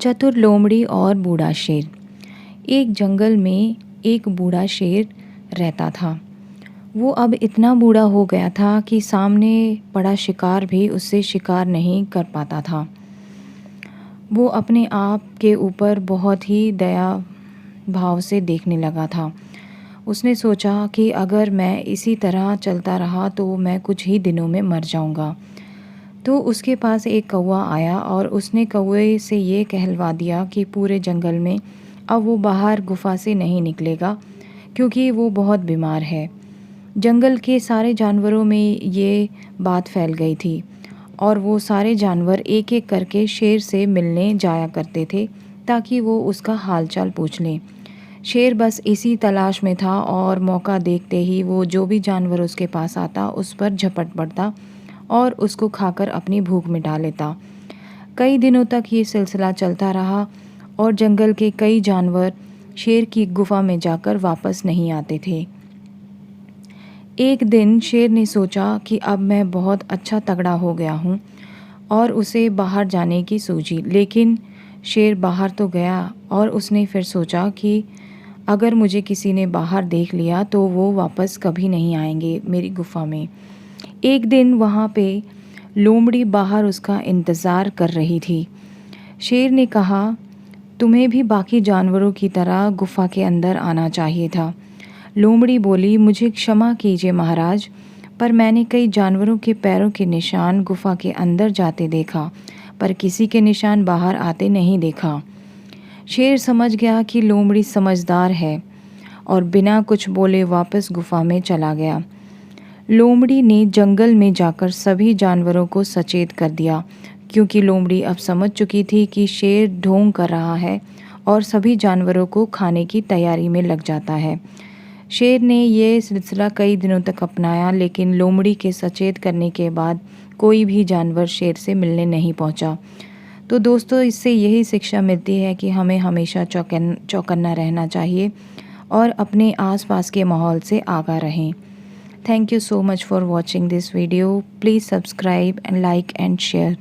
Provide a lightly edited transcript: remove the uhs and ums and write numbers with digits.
चतुर लोमड़ी और बूढ़ा शेर। एक जंगल में एक बूढ़ा शेर रहता था। वो अब इतना बूढ़ा हो गया था कि सामने पड़ा शिकार भी उससे शिकार नहीं कर पाता था। वो अपने आप के ऊपर बहुत ही दया भाव से देखने लगा था। उसने सोचा कि अगर मैं इसी तरह चलता रहा तो मैं कुछ ही दिनों में मर जाऊंगा। तो उसके पास एक कौवा आया और उसने कौवे से ये कहलवा दिया कि पूरे जंगल में अब वो बाहर गुफा से नहीं निकलेगा, क्योंकि वो बहुत बीमार है। जंगल के सारे जानवरों में ये बात फैल गई थी और वो सारे जानवर एक एक करके शेर से मिलने जाया करते थे ताकि वो उसका हालचाल पूछ लें। शेर बस इसी तलाश में था और मौका देखते ही वो जो भी जानवर उसके पास आता उस पर झपट पड़ता और उसको खाकर अपनी भूख मिटा लेता। कई दिनों तक ये सिलसिला चलता रहा और जंगल के कई जानवर शेर की गुफा में जाकर वापस नहीं आते थे। एक दिन शेर ने सोचा कि अब मैं बहुत अच्छा तगड़ा हो गया हूँ और उसे बाहर जाने की सूझी। लेकिन शेर बाहर तो गया और उसने फिर सोचा कि अगर मुझे किसी ने बाहर देख लिया तो वो वापस कभी नहीं आएंगे मेरी गुफा में। एक दिन वहाँ पे लोमड़ी बाहर उसका इंतज़ार कर रही थी। शेर ने कहा, तुम्हें भी बाकी जानवरों की तरह गुफा के अंदर आना चाहिए था। लोमड़ी बोली, मुझे क्षमा कीजिए महाराज, पर मैंने कई जानवरों के पैरों के निशान गुफा के अंदर जाते देखा, पर किसी के निशान बाहर आते नहीं देखा। शेर समझ गया कि लोमड़ी समझदार है और बिना कुछ बोले वापस गुफा में चला गया। लोमड़ी ने जंगल में जाकर सभी जानवरों को सचेत कर दिया, क्योंकि लोमड़ी अब समझ चुकी थी कि शेर ढोंग कर रहा है और सभी जानवरों को खाने की तैयारी में लग जाता है। शेर ने ये सिलसिला कई दिनों तक अपनाया, लेकिन लोमड़ी के सचेत करने के बाद कोई भी जानवर शेर से मिलने नहीं पहुंचा। तो दोस्तों, इससे यही शिक्षा मिलती है कि हमें हमेशा चौकन्ना रहना चाहिए और अपने आसपास के माहौल से आगाह रहें। Thank you so much for watching this video. Please subscribe and like and share.